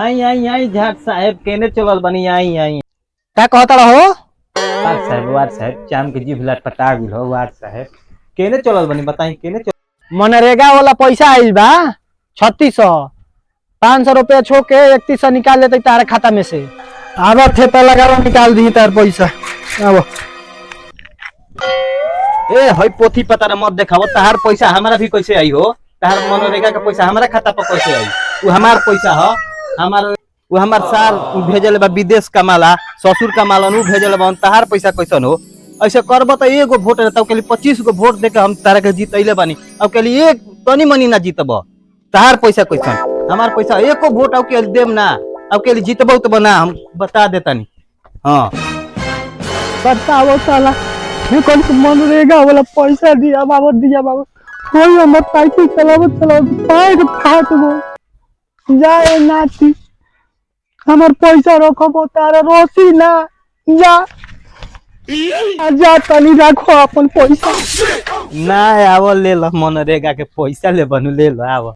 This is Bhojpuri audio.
आई आई आई झाट साहेब केने चलल बनी आई आई क्या कहता रहो? वार साहेब चाम के जीभ लटपटा गेल हो वार साहेब केने चलल बनी बताई केने मनरेगा वाला पैसा आइल बा 3600 500 रुपया छोड़ के 3100 निकाल लेते तारे खाता में से। आवा ठेपा लगा निकाल दी तार पैसा। आवा ए हई पोथी पता मत देखाओ तहार पैसा हमारा भी कैसे आई हो तहार मनरेगा का पैसा हमारा खाता पर कैसे आई वो हमार पैसा हो हमार सार भेजल बा विदेश कमाला ससुर कमाला नु भेजल बा तहार पैसा कैसन हो ऐसे करब तो एगो वोट रहता के लिए 25 गो वोट देके हम तारा के जीतैले बानी अब के लिए एक तनी मनी ना जीतब तहार पैसा कैसन हमार पैसा एको वोट अब के देम ना अब के लिए जीतबो तो बना हम बता देतानी। हां बताओ साला ये कौन सा मनरेगा वाला पैसा दिया बाबू कोई हम साइकिल चलाओ पैर फाट गो जाए नाती हमार पैसा रखबो तारा रोसी ना जा जा तनी रखो अपन पैसा ना आवल ले लो मनरेगा के पैसा ले बनू ले लो आव।